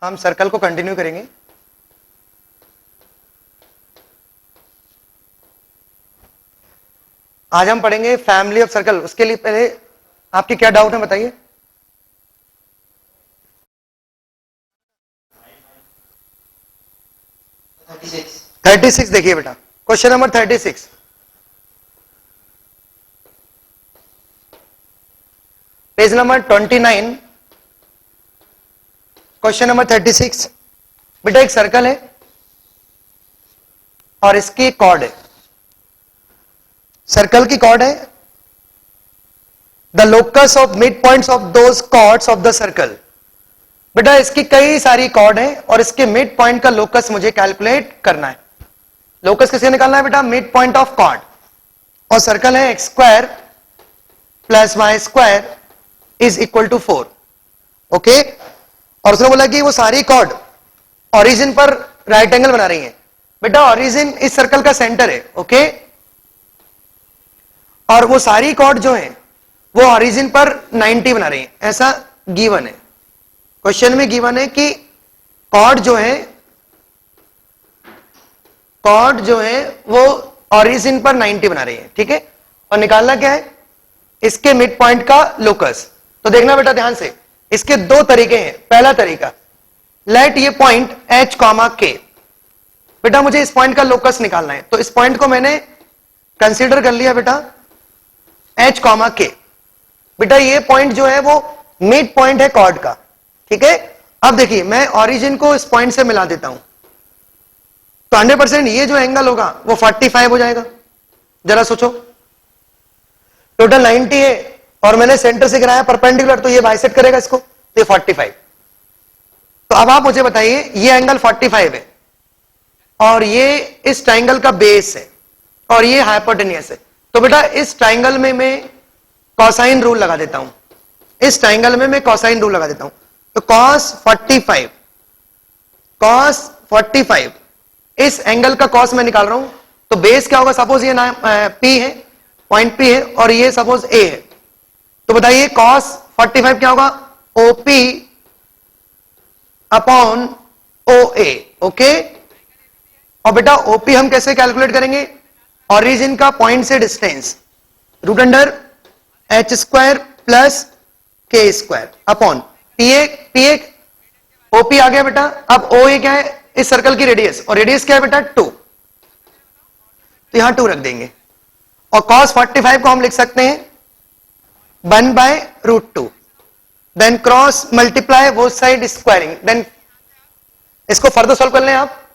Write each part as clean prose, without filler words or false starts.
हम सर्कल को कंटिन्यू करेंगे। आज हम पढ़ेंगे फैमिली ऑफ सर्कल। उसके लिए पहले आपके क्या डाउट है बताइए। थर्टी सिक्स देखिए बेटा, question number 36। Page number 29, question number 36। बेटा एक सर्कल है और इसकी कॉर्ड है, सर्कल की कॉर्ड है। The locus of mid points of those chords of the circle. बेटा इसकी कई सारी कॉर्ड है और इसके मिड पॉइंट का लोकस मुझे कैलकुलेट करना है। लोकस किससे निकालना है बेटा? Mid point of chord. और सर्कल है x square plus y square is equal to 4। Okay, और उसने बोला कि वो सारी कॉर्ड ओरिजिन पर राइट एंगल बना रही हैं। बेटा ओरिजिन इस सर्कल का सेंटर है। ओके, और वो सारी कॉर्ड जो है वो ओरिजिन पर 90 बना रही है, ऐसा गिवन है। क्वेश्चन में गिवन है कि कॉर्ड जो है वो ओरिजिन पर 90 बना रही है। ठीक है, और निकालना क्या है? इसके मिड पॉइंट का लोकस। तो देखना बेटा ध्यान से, इसके दो तरीके हैं। पहला तरीका, लेट ये पॉइंट h कॉमा k। बेटा मुझे इस पॉइंट का लोकस निकालना है, तो इस पॉइंट को मैंने कंसीडर कर लिया बेटा h कॉमा k। बेटा ये पॉइंट जो है वो मिड पॉइंट है कॉर्ड का। ठीक है, अब देखिए मैं ओरिजिन को इस पॉइंट से मिला देता हूं, तो 100% ये जो एंगल होगा वो 45 हो जाएगा। जरा सोचो, टोटल 90 है और मैंने सेंटर से गिराया परपेंडिकुलर, तो ये बाइसेक्ट करेगा इसको, तो ये 45। तो अब आप मुझे बताइए, ये एंगल 45 है और ये इस ट्राइंगल का बेस है और ये हाइपोटेनियस है। तो बेटा इस ट्राइंगल में मैं कॉसाइन रूल लगा देता हूं, इस ट्राइंगल में मैं कॉसाइन रूल लगा देता हूं। तो cos 45 इस एंगल का कॉस मैं निकाल रहा हूं। तो बेस क्या होगा? सपोज ये P है, पॉइंट P है और ये सपोज A है। तो बताइए cos 45 क्या होगा? OP upon OA। ओके, और बेटा OP हम कैसे कैलकुलेट करेंगे? ओरिजिन का पॉइंट से distance, root under h square plus k square upon PA OP आ गया बेटा। अब OA क्या है? इस सर्कल की रेडियस, और रेडियस क्या है बेटा? 2। तो यहां 2 रख देंगे और cos 45 को हम लिख सकते हैं 1/√2। Then cross multiply both side squaring. Then इसको फर्दर सॉल्व कर लें आप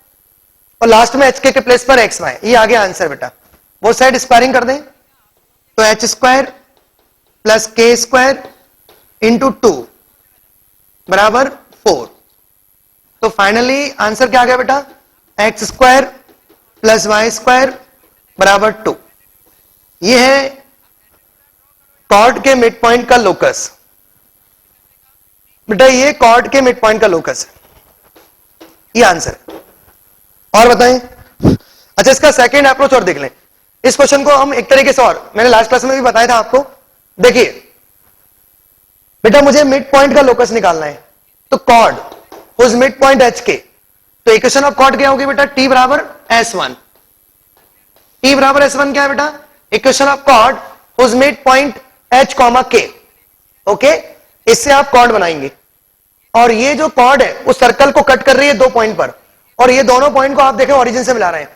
और लास्ट में HK के प्लेस पर XY। ये आ गया आंसर बेटा। बोथ साइड स्क्वायरिंग कर दें तो h square plus k square into 2 बराबर 4। तो फाइनली आंसर क्या आ गया बेटा? x square plus y square बराबर 2। ये है कॉर्ड के मिड पॉइंट का लोकस। बेटा ये कॉर्ड के मिड पॉइंट का लोकस है, ये आंसर है। और बताएं, अच्छा इसका सेकंड अप्रोच और देख लें। इस क्वेश्चन को हम एक तरीके से, और मैंने लास्ट क्लास में भी बताया था आपको। देखिए बेटा मुझे मिड पॉइंट का लोकस निकालना है, तो chord whose mid point H K. तो इक्वेशन ऑफ कॉर्ड क्या होगी बेटा? T बराबर S1। T बराबर S1 क्या है बेटा? Equation of chord whose mid point H comma K। Okay, इससे आप कॉर्ड बनाएंगे और ये जो कॉर्ड है उस सर्कल को कट कर रही है 2 पॉइंट पर, और ये दोनों पॉइंट को आप देखें ओरिजिन से मिला रहे हैं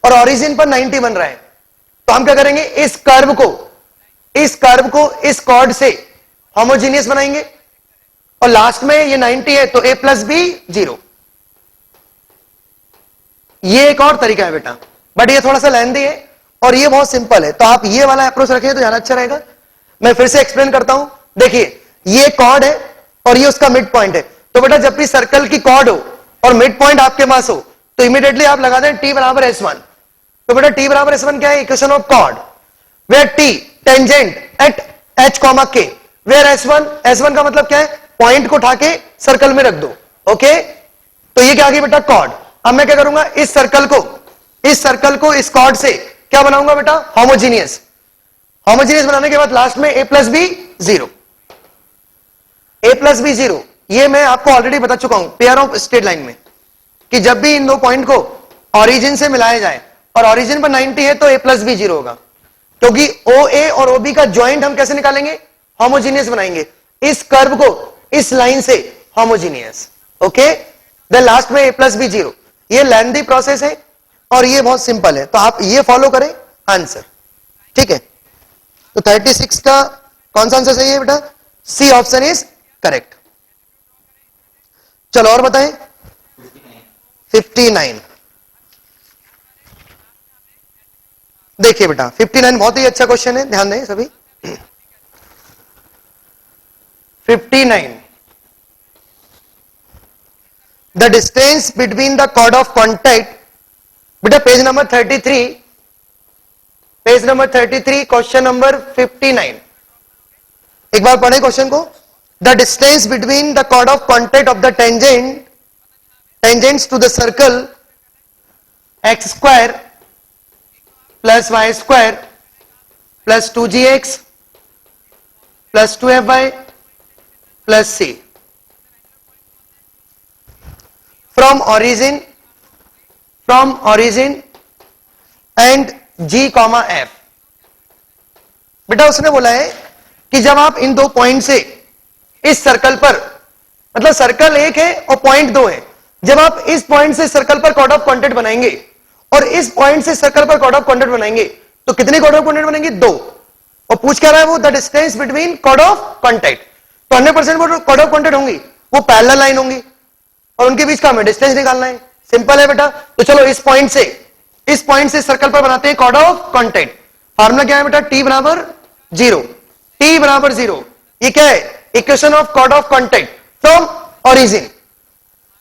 और ओरिजिन पर 90 बन रहा है। तो हम क्या करेंगे? इस कर्व को इस कॉर्ड से होमोजीनियस बनाएंगे और लास्ट में ये 90 है तो a प्लस b 0। ये एक और तरीका है बेटा, बट ये थोड़ा सा लेंथी है और ये बहुत सिंपल है। तो आप ये वाला अप्रोच रखें तो ज्यादा अच्छा रहेगा। मैं फिर से एक्सप्लेन करता हूं। देखिए ये कॉर्ड है और ये उसका मिड पॉइंट है। तो बेटा जब भी सर्कल की कॉर्ड हो और मिड पॉइंट आपके पास हो तो इमीडिएटली आप लगा दें T बराबर S1। तो बेटा T बराबर S1 क्या है? Equation of chord where T tangent at H comma K, where S1 का मतलब क्या है? पॉइंट को उठा के सर्कल में रख दो। ओके, तो ये क्या आ गई बेटा? कॉर्ड। अब मैं क्या करूंगा? इस सर्कल को इस कॉर्ड से क्या बनाऊंगा बेटा? होमोजीनियस बनाने के बाद लास्ट में a प्लस बी 0, ये मैं आपको ऑलरेडी बता चुका हूं पेयर ऑफ स्ट्रेट लाइन में, कि जब भी इन दो पॉइंट को ओरिजिन से मिलाया जाए और ओरिजिन पर 90 है तो a प्लस बी 0 होगा, क्योंकि OA और OB का ज्वाइंट हम कैसे निकालेंगे, होमोजीनियस बनाएंगे इस कर्व को इस लाइन से होमोजीनियस। ओके, देन लास्ट में a प्लस बी 0। ये लेंथी प्रोसेस है और ये बहुत सिंपल है, तो आप ये फॉलो करें आंसर। ठीक है, तो 36 का कौन सा आंसर सही है बेटा, सी ऑप्शन इज करेक्ट। चलो और बताएं, 59। देखिए बेटा 59 बहुत ही अच्छा क्वेश्चन है, ध्यान दें सभी। 59, the distance between the chord of contact, बेटा page number 33, page number 33 question number 59। एक बार पढ़े क्वेश्चन को। The distance between the chord of contact of the tangents to the circle x square plus y square plus 2gx plus 2fy plus c from origin and g comma f। बेटा उसने बोला है कि जब आप इन दो point से इस सर्कल पर, मतलब सर्कल एक है और पॉइंट दो है, जब आप इस पॉइंट से सर्कल पर कॉर्ड ऑफ कॉन्टैक्ट बनाएंगे और इस पॉइंट से सर्कल पर कॉर्ड ऑफ कॉन्टैक्ट बनाएंगे तो कितने कॉर्ड ऑफ कॉन्टैक्ट बनेंगे, दो। और पूछ क्या रहा है वो, the distance between chord of contact. तो 100% वो कॉर्ड ऑफ कॉन्टैक्ट होंगी, वो पैरेलल लाइन होंगी और उनके बीच का हमें डिस्टेंस निकालना है। सिंपल है बेटा। तो चलो इस पॉइंट से सर्कल पर बनाते हैं कॉर्ड ऑफ कॉन्टैक्ट। फार्मूला क्या है बेटा, t बराबर 0, t बराबर 0। ये क्या है, equation of chord of contact from origin.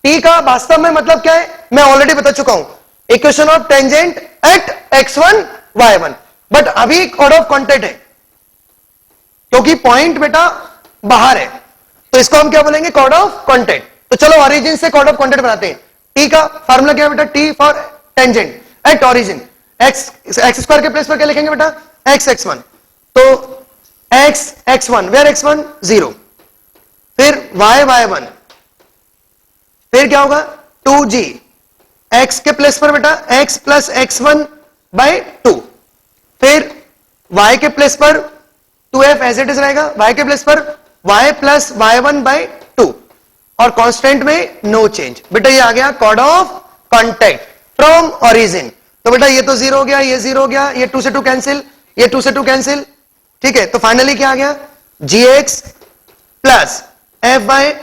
t का वास्तव में मतलब क्या है, मैं ऑलरेडी बता चुका हूं, equation of tangent at x1 y1। But अभी कॉर्ड ऑफ कॉन्टैक्ट है क्योंकि पॉइंट बेटा बाहर है, तो इसको हम क्या बोलेंगे, कॉर्ड ऑफ कॉन्टैक्ट। तो चलो ओरिजिन से कॉर्ड ऑफ कॉन्टैक्ट बनाते हैं। t का फार्मूला क्या है बेटा, t for tangent at origin, x square के प्लेस पर क्या लिखेंगे बेटा, x(x1). तो x(x1), वेयर x1 0, फिर y(y1), फिर क्या होगा 2g, x के प्लेस पर बेटा x प्लस x1 बाय 2, फिर y के प्लेस पर 2f एज इट इज रहेगा, y के प्लेस पर y प्लस y1 बाय 2 और कांस्टेंट में नो चेंज। बेटा ये आ गया chord of contact from origin. तो बेटा ये तो 0 हो गया, ये 0 हो गया, ये 2 से 2 कैंसिल, ये 2 से 2 कैंसिल। ठीक है, तो फाइनली क्या आ गया, gx plus fy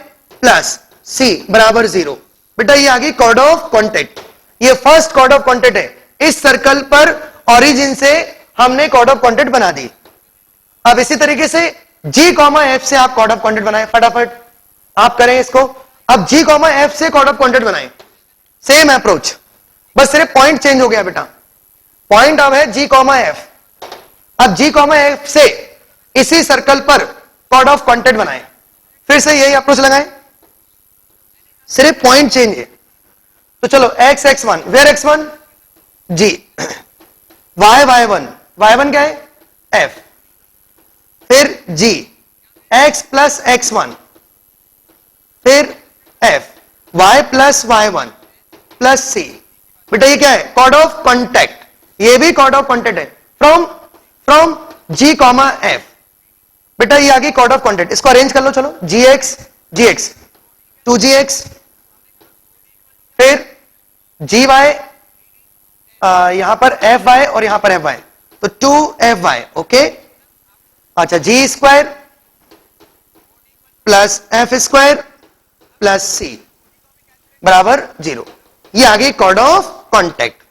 plus c बराबर 0। बेटा ये आ गई कॉर्ड ऑफ कॉन्टैक्ट। ये फर्स्ट कॉर्ड ऑफ कॉन्टैक्ट है, इस सर्कल पर ओरिजिन से हमने कॉर्ड ऑफ कॉन्टैक्ट बना दी। अब इसी तरीके से g, f से आप कॉर्ड ऑफ कॉन्टैक्ट बनाएं, फटाफट आप करें इसको। अब g, f से कॉर्ड ऑफ कॉन्टैक्ट बनाएं, सेम अप्रोच, बस सिर्फ पॉइंट चेंज हो गया बेटा। पॉइंट अब है g, f। अब g, f से इसी सर्कल पर कॉर्ड ऑफ कॉन्टैक्ट बनाएं, फिर से यही अप्रोच लगाएं, सिर्फ पॉइंट चेंज है। तो चलो x(x1), where x1 g, y(y1), y1 क्या है f, फिर g, x प्लस x1, फिर f, y plus y1 plus c। बेटा ये क्या है, कॉर्ड ऑफ कॉन्टैक्ट, ये भी कॉर्ड ऑफ कॉन्टैक्ट है फ्रॉम g, f। बेटा ये आ गई कॉर्ड ऑफ कॉन्टैक्ट, इसको अरेंज कर लो। चलो gx 2gx, फिर gy, यहां पर fy और यहां पर fy, तो 2fy। ओके, अच्छा g square plus f square plus c बराबर 0। ये आ गई कॉर्ड ऑफ कॉन्टैक्ट।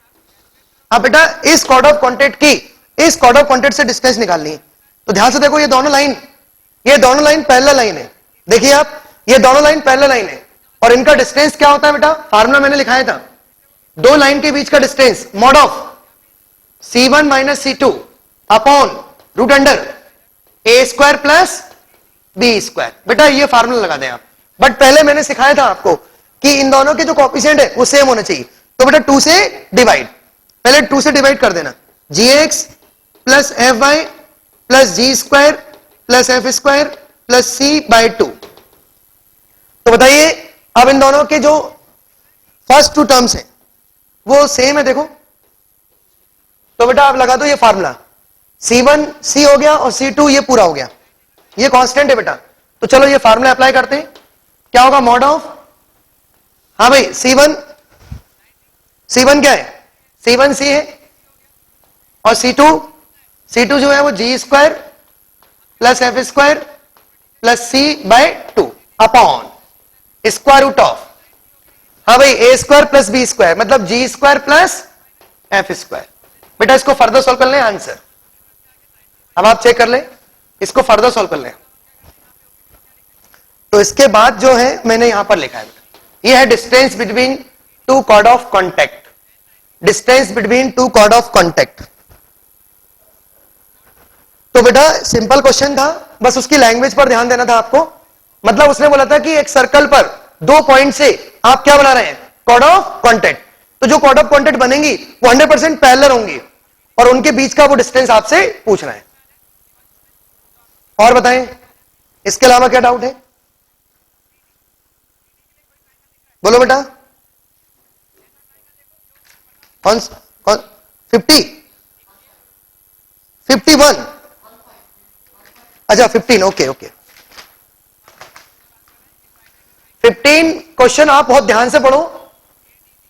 अब बेटा इस कॉर्ड ऑफ कॉन्टैक्ट की इस कॉर्ड ऑफ कॉन्टैक्ट से डिस्टेंस निकालनी है, तो ध्यान से देखो, ये दोनों लाइन पैरेलल लाइन है। देखिए आप, ये दोनों लाइन पैरेलल लाइन है और इनका डिस्टेंस क्या होता है बेटा, फार्मूला मैंने लिखाया था, दो लाइन के बीच का distance mod of c1 minus c2 upon root under a square plus b square. बेटा ये फार्मूला लगा दें आप, बट पहले मैंने सिखाया था आपको कि इन दोनों के जो कोएफिशिएंट है वो सेम होने चाहिए। तो बेटा 2 से डिवाइड, पहले 2 से डिवाइड कर देना, gx plus fy plus g square plus f square plus c by 2। तो बताइए अब इन दोनों के जो फर्स्ट टू टर्म्स हैं वो सेम है, देखो। तो बेटा आप लगा दो ये फार्मूला, C1 C हो गया और C2 ये पूरा हो गया, ये कांस्टेंट है बेटा। तो चलो ये फार्मूला अप्लाई करते हैं, क्या होगा मॉड ऑफ, हाँ भाई C1 क्या है, C1 C है, और C2 जो है वो G square plus F square plus C/2 upon square root of, हाँ भाई A square plus B square मतलब G square plus F square. बेटा इसको फर्दर सॉल्व कर लें आंसर, अब आप चेक कर लें, इसको फर्दर सॉल्व कर लें। तो इसके बाद जो है मैंने यहां पर लिखा है, ये है distance between two chord of contact, distance between two chord of contact. तो बेटा सिंपल क्वेश्चन था, बस उसकी लैंग्वेज पर ध्यान देना था आपको। मतलब उसने बोला था कि एक सर्कल पर दो पॉइंट से आप क्या बना रहे हैं, कॉर्ड ऑफ कॉन्टैक्ट। तो जो कॉर्ड ऑफ कॉन्टैक्ट बनेंगी वो 100% पैरेलल होंगी और उनके बीच का वो डिस्टेंस आपसे पूछ रहा है। और बताएं इसके अलावा क्या डाउट है, बोलो बेटा। कौन 50 51, अच्छा 15, ओके ओके। 15 क्वेश्चन आप बहुत ध्यान से पढ़ो,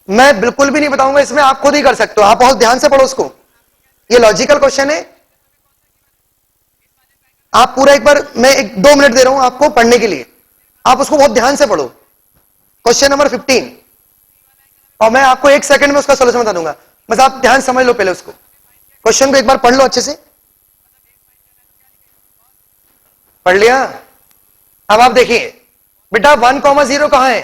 मैं बिल्कुल भी नहीं बताऊंगा इसमें, आप खुद ही कर सकते हो, आप बहुत ध्यान से पढ़ो उसको, ये लॉजिकल क्वेश्चन है। आप पूरा एक बार, मैं 2 मिनट दे रहा हूं आपको पढ़ने के लिए, आप उसको बहुत ध्यान से पढ़ो, क्वेश्चन नंबर 15, और मैं आपको 1 सेकंड में उसका सॉल्यूशन बता दूंगा, बस आप ध्यान समझ लो पहले उसको, क्वेश्चन को एक बार पढ़ लो अच्छे से। पढ़ लिया? अब आप देखिए बेटा 1,0 कहां है,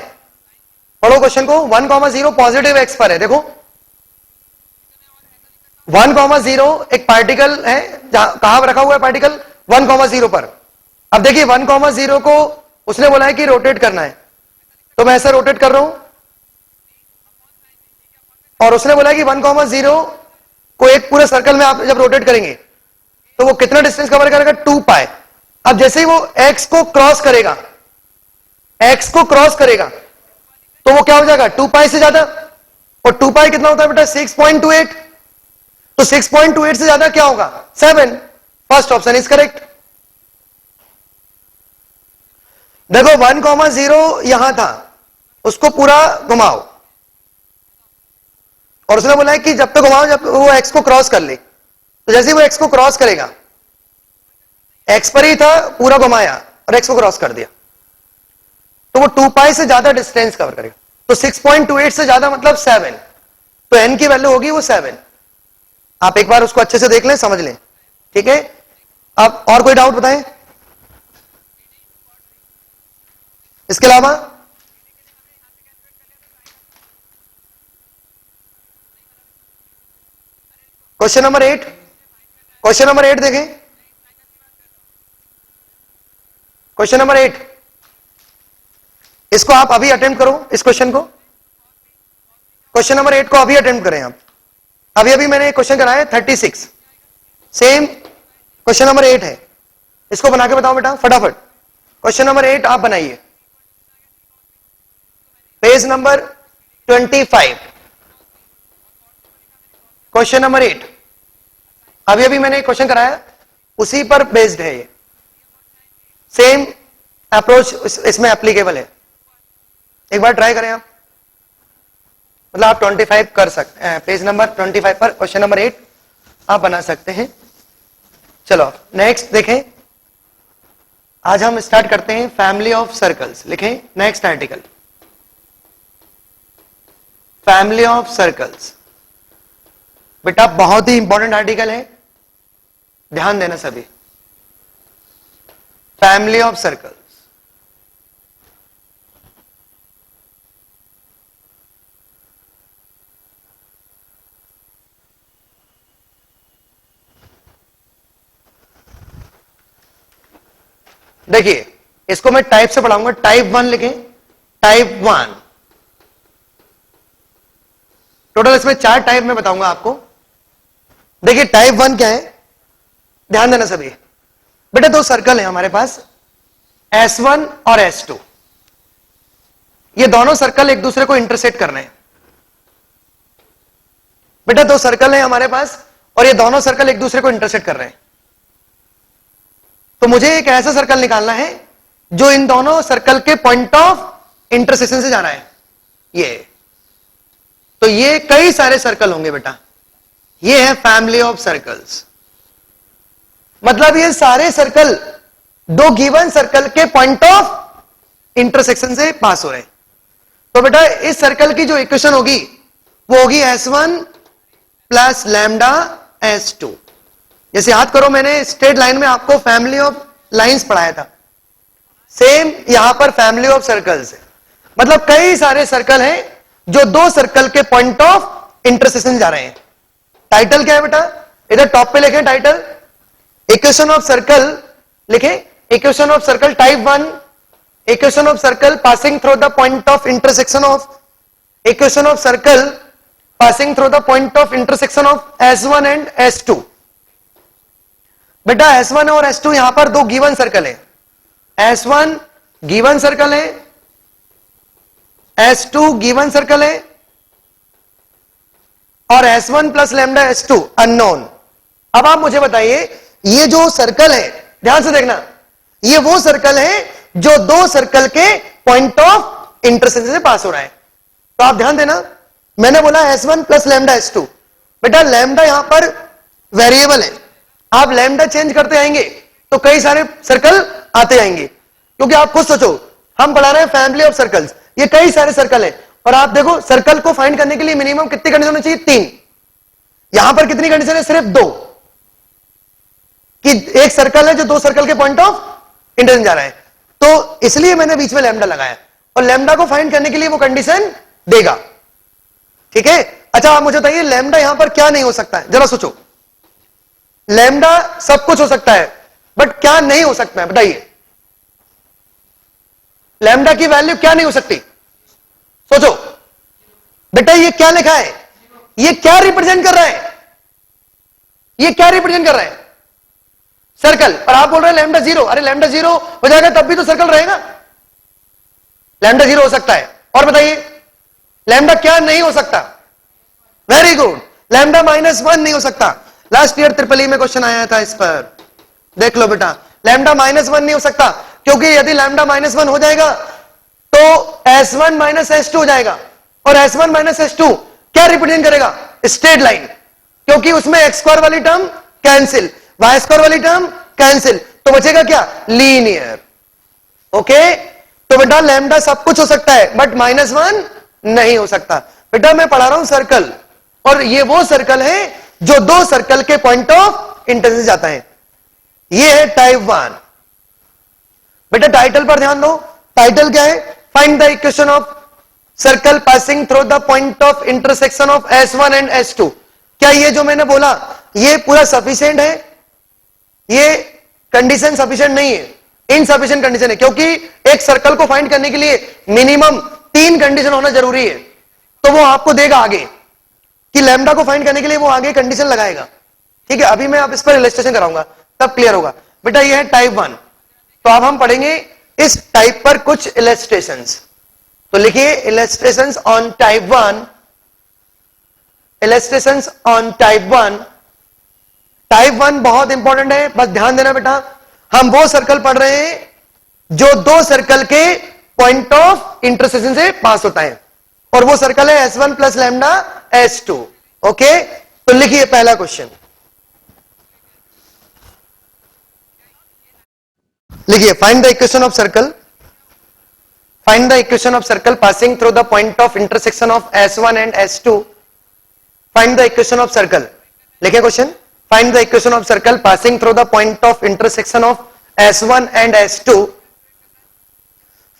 पढ़ो क्वेश्चन को। 1,0 पॉजिटिव एक्स पर है, देखो 1,0 एक पार्टिकल है, कहां रखा हुआ है पार्टिकल, 1,0 पर। अब देखिए 1,0 को उसने बोला है कि रोटेट करना है, तो मैं ऐसा रोटेट कर रहा हूं, और उसने बोला है कि 1,0 को एक पूरे सर्कल में आप जब रोटेट करेंगे तो वो कितना डिस्टेंस कवर करेगा, 2 पाई। अब जैसे ही वो एक्स को क्रॉस करेगा, तो वो क्या हो जाएगा, 2 पाई से ज्यादा, और 2 पाई कितना होता है बेटा, 6.28, तो 6.28 से ज्यादा क्या होगा, 7। First option is correct. देखो 1,0 यहां था, उसको पूरा घुमाओ, और उसने बोला है कि जब तक घुमाओ जब वो एक्स को क्रॉस कर ले, तो जैसे ही वो एक्स को क्रॉस करेगा, एक्स पर ही था, पूरा घुमाया और एक्स को क्रॉस कर दिया, तो वो 2 पाई से ज्यादा डिस्टेंस कवर करेगा। तो 6.28 से ज्यादा मतलब 7, तो n की वैल्यू होगी वो 7। आप एक बार उसको अच्छे से देख लें, समझ लें, ठीक है। अब और कोई डाउट बताएं इसके अलावा। क्वेश्चन नंबर 8 देखें, क्वेश्चन नंबर 8, इसको आप अभी अटेम्प्ट करो, इस क्वेश्चन को, क्वेश्चन नंबर 8 को अभी अटेम्प्ट करें आप। अभी मैंने क्वेश्चन कराया 36, सेम क्वेश्चन नंबर 8 है, इसको बना के बताओ बेटा फटाफट। क्वेश्चन नंबर 8 आप बनाइए, पेज नंबर 25, क्वेश्चन नंबर 8। अभी मैंने क्वेश्चन कराया, उसी पर बेस्ड है ये, सेम अप्रोच इसमें एप्लीकेबल है। एक बार ट्राई करें आप, मतलब आप 25 कर सकते हैं, पेज नंबर 25 पर क्वेश्चन नंबर 8 आप बना सकते हैं। चलो नेक्स्ट देखें, आज हम स्टार्ट करते हैं फैमिली ऑफ सर्कल्स। लिखें next article, family of circles. बेटा बहुत ही इंपॉर्टेंट आर्टिकल है, ध्यान देना सभी। फैमिली ऑफ सर्कल्स, देखिए इसको मैं टाइप से पढ़ाऊंगा, टाइप 1 लिखें, टाइप 1। टोटल इसमें 4 टाइप में बताऊंगा आपको। देखिए टाइप 1 क्या है, ध्यान देना सभी। बेटा 2 सर्कल है हमारे पास, S1 और S2। ये दोनों सर्कल एक दूसरे को इंटरसेक्ट कर रहे हैं। बेटा दो सर्कल है हमारे पास और ये दोनों सर्कल एक दूसरे को इंटरसेक्ट कर रहे हैं, तो मुझे एक ऐसा सर्कल निकालना है जो इन दोनों सर्कल के पॉइंट ऑफ इंटरसेक्शन से जा रहा है। ये तो ये कई सारे सर्कल होंगे बेटा, ये है फैमिली ऑफ सर्कल्स। मतलब ये सारे सर्कल दो गिवन सर्कल के पॉइंट ऑफ इंटरसेक्शन से पास हो रहे हैं। तो बेटा इस सर्कल की जो इक्वेशन होगी वो होगी S1 प्लस लैम्डा S2। जैसे याद करो मैंने स्ट्रेट लाइन में आपको फैमिली ऑफ लाइंस पढ़ाया था, सेम यहां पर फैमिली ऑफ सर्कल्स है। मतलब कई सारे सर्कल हैं जो दो सर्कल के पॉइंट ऑफ इंटरसेक्शन जा रहे हैं। टाइटल क्या है बेटा, इधर टॉप पे लिखें टाइटल, इक्वेशन ऑफ सर्कल लिखें, equation of circle type 1, equation of circle passing through the point of intersection of, equation of circle passing through the point of intersection of S1 and S2। बेटा S1 और S2 यहां पर दो given circle है, S1 given circle है, S2 given circle है, और S1 plus lambda S2 unknown. अब आप मुझे बताइए ये जो सर्कल है, ध्यान से देखना, ये वो सर्कल है जो दो सर्कल के पॉइंट ऑफ इंटरसेक्शन से पास हो रहा है। तो आप ध्यान देना, मैंने बोला S1 प्लस लैम्डा S2। बेटा लैम्डा यहां पर वेरिएबल है, आप लैम्डा चेंज करते आएंगे तो कई सारे सर्कल आते आएंगे, क्योंकि आप खुद सोचो हम पढ़ा रहे हैं फैमिली ऑफ सर्कल्स, ये कई सारे सर्कल है, और आप देखो सर्कल को फाइंड करने के लिए मिनिमम कितनी कंडीशन होनी चाहिए, 3। यहां पर कितनी कंडीशन है, सिर्फ 2, कि एक सर्कल है जो दो सर्कल के पॉइंट ऑफ इंटरसेक्शन जा रहा है। तो इसलिए मैंने बीच में लैम्डा लगाया, और लैम्डा को फाइंड करने के लिए वो कंडीशन देगा। ठीक है, अच्छा आप मुझे बताइए लैम्डा यहां पर क्या नहीं हो सकता है, जरा सोचो। लैम्डा सब कुछ हो सकता है, बट क्या नहीं हो सकता है बताइए, लैम्डा की वैल्यू क्या नहीं हो सकती, सोचो। बेटा ये क्या लिखा है, ये क्या रिप्रेजेंट कर रहा है, ये क्या रिप्रेजेंट कर रहा है, सर्कल। और आप बोल रहे हैं लैम्डा 0, अरे लैम्डा 0 हो जाएगा तब भी तो सर्कल रहेगा, लैम्डा 0 हो सकता है। और बताइए लैम्डा क्या नहीं हो सकता, वेरी गुड, लैम्डा -1 नहीं हो सकता। लास्ट ईयर ट्रिपल ई में क्वेश्चन आया था इस पर, देख लो बेटा, लैम्डा -1 नहीं हो सकता, क्योंकि यदि लैम्डा -1 हो जाएगा तो S1 माइनस S2 हो जाएगा, और S1 माइनस S2 क्या रिप्रेजेंट करेगा, स्ट्रेट लाइन, क्योंकि उसमें x² वाली टर्म कैंसिल, y² वाली टर्म कैंसिल, तो बचेगा क्या, लीनियर। ओके, तो बेटा लैम्डा सब कुछ हो सकता है बट -1 नहीं हो सकता। बेटा मैं पढ़ा रहा हूं सर्कल, और ये वो सर्कल है जो दो सर्कल के पॉइंट ऑफ इंटरसेक्शन जाता है, ये है टाइप 1। बेटा टाइटल पर ध्यान दो, टाइटल क्या है, find the equation of circle passing through the point of intersection of S1 and S2। क्या ये जो मैंने बोला ये पूरा सफिशिएंट है, ये कंडीशन सफिशिएंट नहीं है, इनसफिशिएंट कंडीशन है, क्योंकि एक सर्कल को फाइंड करने के लिए मिनिमम 3 कंडीशन होना जरूरी है। तो वो आपको देगा आगे कि लैम्डा को फाइंड करने के लिए वो आगे कंडीशन लगाएगा। ठीक है, अभी मैं आप इस पर इलस्ट्रेशन कराऊंगा तब क्लियर होगा। बेटा ये है टाइप 1, तो अब हम पढ़ेंगे इस टाइप पर कुछ इलस्ट्रेशंस। तो लिखिए illustrations on type 1, illustrations on type 1। Type 1 बहुत इंपॉर्टेंट है, बस ध्यान देना बेटा, हम वो सर्कल पढ़ रहे हैं जो दो सर्कल के पॉइंट ऑफ इंटरसेक्शन से पास होता है, और वो सर्कल है S1 plus lambda S2। Okay, तो लिखिए पहला क्वेश्चन, लिखिए find the equation of circle, find the equation of circle passing through the point of intersection of S1 and S2। Find the equation of circle, लिखिए question, find the equation of circle passing through the point of intersection of S1 and S2।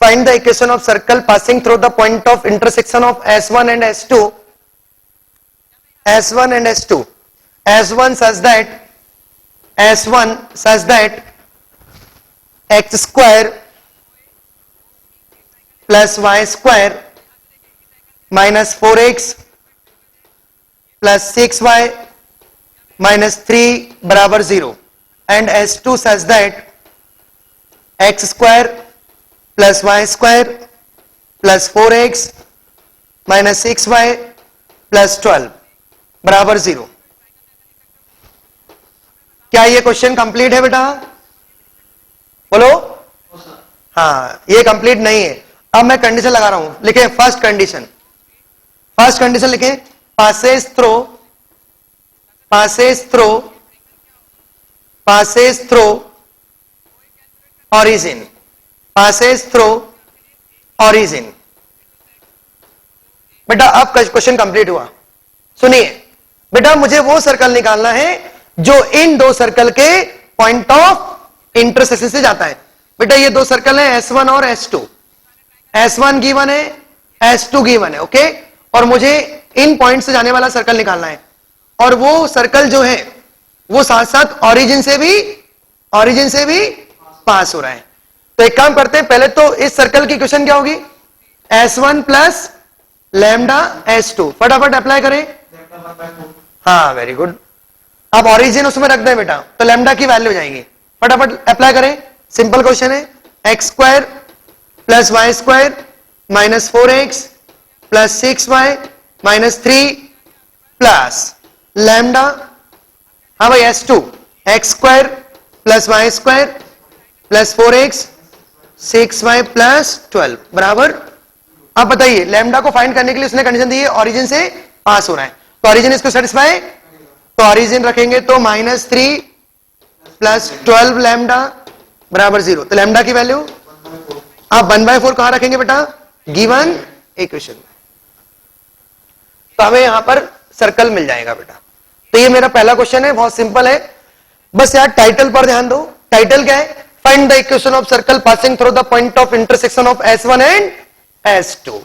Find the equation of circle passing through the point of intersection of S1 and S2, S1 and S2, S1 such that x square plus y square minus 4x plus 6y minus 3 बराबर 0, and S2 such that x square plus y square plus 4x minus 6y plus 12 बराबर 0। क्या ये question complete है बेटा? बोलो। हाँ, ये complete नहीं है। अब मैं कंडीशन लगा रहा हूं, लिखे फर्स्ट कंडीशन। फर्स्ट कंडीशन लिखे passes through origin, passes through origin। बेटा अब क्वेश्चन कंप्लीट हुआ। सुनिए बेटा, मुझे वो सर्कल निकालना है जो इन दो सर्कल के पॉइंट ऑफ इंटरसेक्शन से जाता है। बेटा ये दो सर्कल है S1 और S2। S1 गिवन है, S2 गिवन है, ओके। और मुझे इन पॉइंट से जाने वाला सर्कल निकालना है, और वो सर्कल जो है वो साथ साथ ओरिजिन से भी पास हो रहा है। तो एक काम करते हैं, पहले तो इस सर्कल की इक्वेशन क्या होगी? S1 plus lambda S2। फटाफट अप्लाई करें। हाँ, वेरी गुड। अब ओरिजिन उसमें रख दें बेटा, तो लैम्डा की वैल्यू हो जाएगी। फटाफट अप्लाई करें, सिंपल क्वेश्चन है। X square plus y square minus 4x plus 6y minus 3 plus lambda, हाँ भाई S2, x square plus y square plus 4x 6y plus 12 बराबर। अब बताइए, लैम्डा को फाइंड करने के लिए उसने कंडीशन दी है ओरिजिन से पास हो रहा है, तो ओरिजिन इसको सेटिस्फाई, तो ओरिजिन रखेंगे तो माइनस 3 प्लस 12 लैम्डा बराबर 0। तो लैम्डा की वैल्यू आप 1/4 कहां रखेंगे बेटा? Given equation. तो हमें यहां पर सर्कल मिल जाएगा बेटा। तो ये मेरा पहला क्वेश्चन है, बहुत सिंपल है। बस यार टाइटल पर ध्यान दो। टाइटल क्या है? Find the equation of circle passing through the point of intersection of S1 and S2।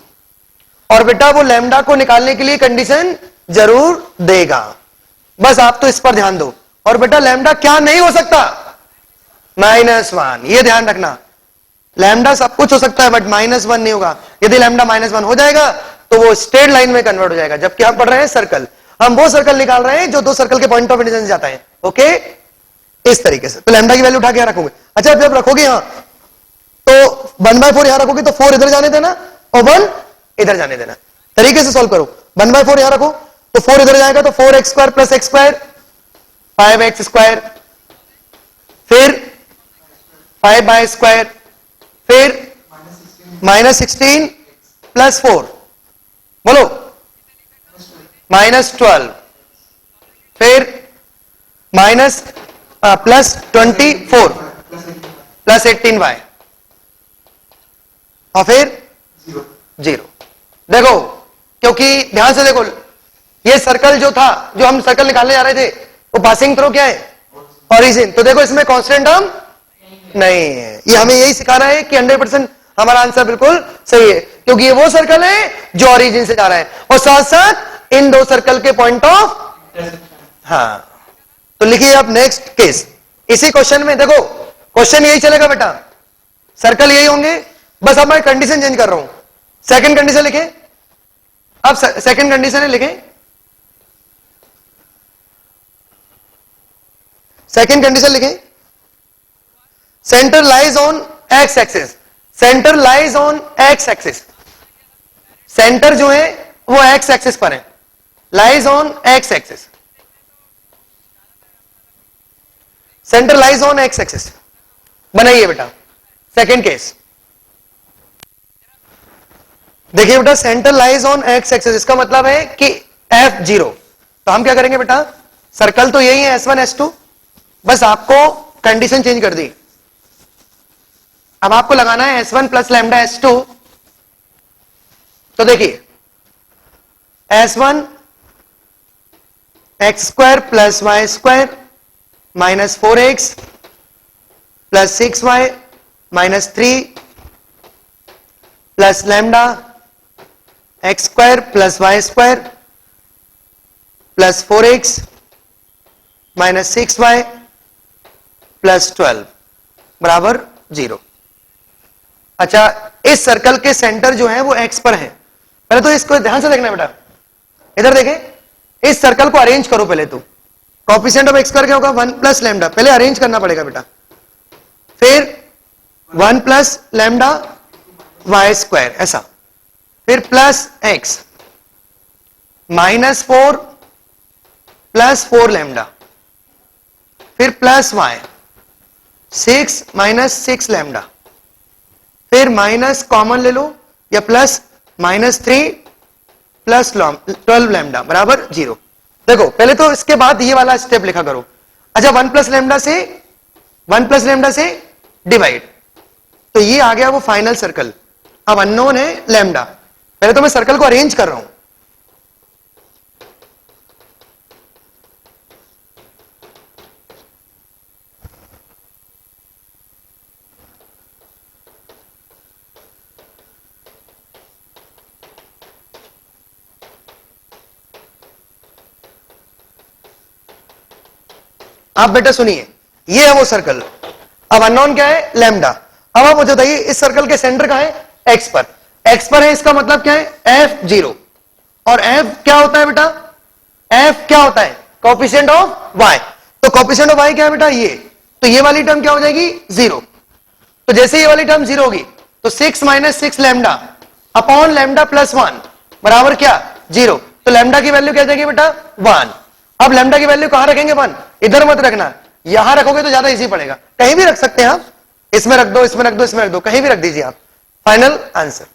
और बेटा वो लैम्डा को निकालने के लिए कंडीशन जरूर देगा, बस आप तो इस पर ध्यान दो। और बेटा लैम्डा क्या नहीं हो सकता? -1। ये ध्यान रखना, लैम्डा सब कुछ हो सकता है बट -1 नहीं होगा। यदि लैम्डा -1 हो जाएगा तो वो स्ट्रेट लाइन में कन्वर्ट हो जाएगा, जबकि हम पढ़ रहे हैं सर्कल। हम वो सर्कल निकाल रहे हैं जो दो सर्कल के पॉइंट ऑफ इंटरसेक्शन जाता है, ओके, इस तरीके से। तो लैम्डा की वैल्यू उठा के यहां रखोगे। अच्छा, जब रखोगे यहां तो 1/4 यहां रखोगे तो 4 इधर जाने देना और 1 इधर जाने देना। तरीके से सॉल्व करो। 1/4 यहां रखो तो 4 इधर जाएगा तो 4x square plus x square 5x square, फिर 5y स्क्वायर, फिर -16 प्लस 4, बोलो -12, फिर माइनस प्लस 24 प्लस 18y और फिर 0। देखो, क्योंकि ध्यान से देखो, ये सर्कल जो था, जो हम सर्कल निकालने जा रहे थे, वो पासिंग थ्रू क्या है? ओरिजिन। तो देखो इसमें कांस्टेंट टर्म नहीं है। ये हमें यही सिखाना है कि 100% हमारा आंसर बिल्कुल सही है, क्योंकि ये वो सर्कल है जो ओरिजिन से जा रहा है और साथ साथ इन दो सर्कल के पॉइंट ऑफ, हाँ। तो लिखिए आप नेक्स्ट केस। इसी क्वेश्चन में देखो, क्वेश्चन यही चलेगा बेटा, सर्कल यही होंगे, बस अब मैं कंडीशन चेंज कर रहा हूं। सेकंड कंडीशन लिखे। अब सेकंड कंडीशन है, लिखे सेकंड कंडीशन लिखे। Centre lies on x axis, centre lies on x axis. Centre जो है वो एक्स एक्सिस पर है, lies on x axis. Centre lies on x axis बनाइए बेटा। सेकंड केस देखिए बेटा, centre lies on x axis, इसका मतलब है कि F0। तो हम क्या करेंगे बेटा, सर्कल तो यही है S1 S2, बस आपको कंडीशन चेंज कर दी। अब आपको लगाना है S1 प्लस लैम्डा S2। तो देखिए S1 x square plus y square minus 4x plus 6y minus 3 plus lambda x square plus y square plus 4x minus 6y plus 12 बराबर 0। अच्छा, इस सर्कल के सेंटर जो है वो एक्स पर है। पहले तो इसको ध्यान से देखना बेटा, इधर देखें, इस सर्कल को अरेंज करो पहले। तो कोएफिशिएंट ऑफ एक्स स्क्वायर क्या होगा? 1 प्लस लैम्डा। पहले अरेंज करना पड़ेगा बेटा, फिर 1 प्लस लैम्डा वाई स्क्वायर, ऐसा फिर प्लस एक्स -4 प्लस 4 लैम्डा, फिर प्लस वाई 6 -6 लैम्डा, फिर माइनस कॉमन ले लो या प्लस -3 प्लस 12 लैम्डा बराबर 0। देखो पहले तो इसके बाद ये वाला स्टेप लिखा करो। अच्छा 1 प्लस लैम्डा से डिवाइड, तो ये आ गया वो फाइनल सर्कल। अब अननोन है लैम्डा, पहले तो मैं सर्कल को अरेंज कर रहा हूं। आप बेटा सुनिए, ये है वो सर्कल। अब अननोन क्या है? लैम्डा। अब आप मुझे बताइए इस सर्कल के सेंटर का है एक्स पर, एक्स पर है, इसका मतलब क्या है? F0। और F क्या होता है बेटा? F क्या होता है? Coefficient of y। तो कोएफिशिएंट ऑफ y क्या है बेटा? ये। तो ये वाली टर्म क्या हो जाएगी? 0। तो जैसे ये वाली टर्म 0 होगी तो 6 -6 लैम्डा अपॉन लैम्डा प्लस 1 बराबर क्या? 0। तो लैम्डा की वैल्यू क्या जाएगी बेटा? 1। अब लैम्डा की वैल्यू कहां रखेंगे? 1। इधर मत रखना, यहां रखोगे तो ज्यादा इजी पड़ेगा। कहीं भी रख सकते हैं आप, इसमें रख दो, इसमें रख दो, इसमें रख दो, कहीं भी रख दीजिए आप। फाइनल आंसर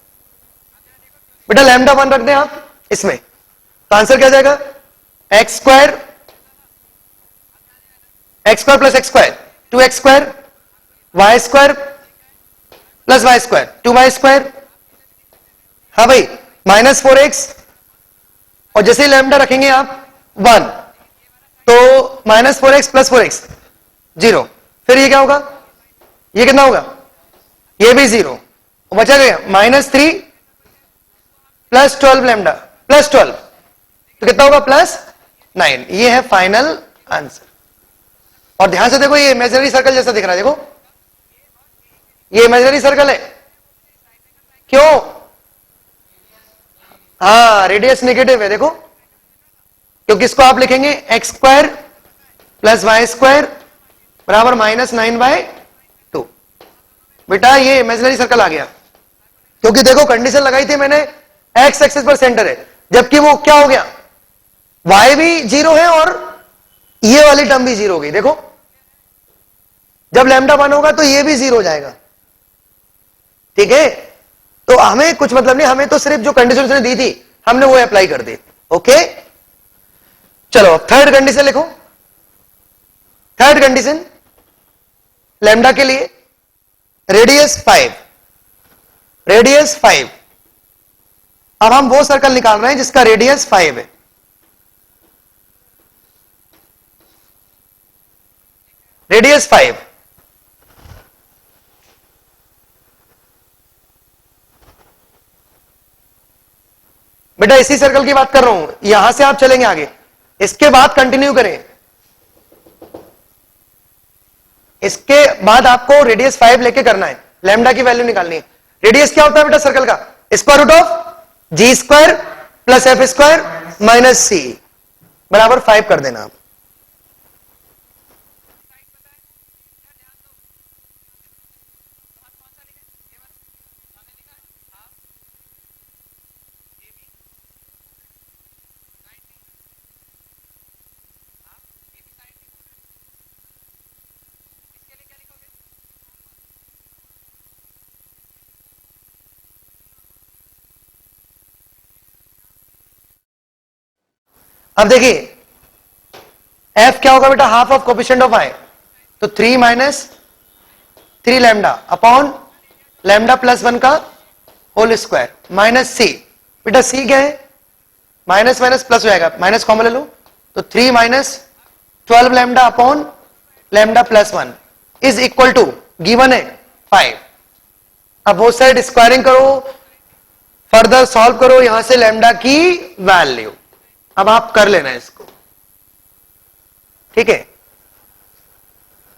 बेटा लैम्डा 1 रख दें आप इसमें, तो आंसर क्या जाएगा? X square plus x square 2x square, y square plus y square 2y square. हाँ भाई -4x, और जैसे ही लैम्डा रखेंगे आप 1 तो -4x प्लस 4x 0। फिर ये क्या होगा? ये कितना होगा? ये भी 0, बचा गया -3 प्लस 12 लैम्डा प्लस 12, तो कितना होगा? +9। ये है फाइनल आंसर। और ध्यान से देखो, ये इमेजिनरी सर्कल जैसा दिख रहा है, देखो ये इमेजिनरी सर्कल है। क्यों? हाँ रेडियस नेगेटिव है, देखो, क्योंकि इसको आप लिखेंगे x square plus y square बराबर -9/2। बेटा ये इमेजिनरी सर्कल आ गया, क्योंकि देखो कंडीशन लगाई थी मैंने एक्स एक्सिस पर सेंटर है, जबकि वो क्या हो गया? वाई भी 0 है और ये वाली टर्म भी 0 हो गई। देखो जब लैम्डा 1 होगा तो ये भी 0 हो जाएगा। ठीक है, तो हमें कुछ मतलब नहीं, हमें तो सिर्फ जो कंडीशन उसने दी थी हमने वो अप्लाई कर दी। ओके चलो थर्ड कंडीशन लिखो। थर्ड कंडीशन लैम्डा के लिए रेडियस 5। अब हम वो सर्कल निकाल रहे हैं जिसका रेडियस 5 है। रेडियस 5, बेटा इसी सर्कल की बात कर रहा हूं, यहां से आप चलेंगे आगे, इसके बाद कंटिन्यू करें। इसके बाद आपको रेडियस 5 लेके करना है, लैम्डा की वैल्यू निकालनी है। रेडियस क्या होता है बेटा सर्कल का? Square root of g square plus f square minus c बराबर 5 कर देना आप। अब देखिए एफ क्या होगा बेटा? हाफ ऑफ कोएफिशिएंट ऑफ आई, तो 3 - 3 लैम्डा अपॉन लैम्डा प्लस 1 का होल स्क्वायर माइनस सी। बेटा सी क्या है? माइनस माइनस प्लस हो जाएगा, माइनस कॉमन ले लो, तो 3 - 12 lambda upon lambda plus 1 is equal to given है 5। अब वो साइड स्क्वायरिंग करो, फर्दर सॉल्व करो, यहां से लैम्डा की वैल्यू अब आप कर लेना इसको। ठीक है,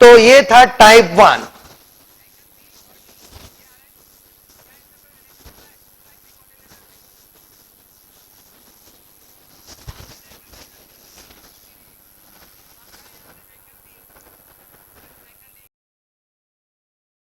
तो ये था टाइप 1।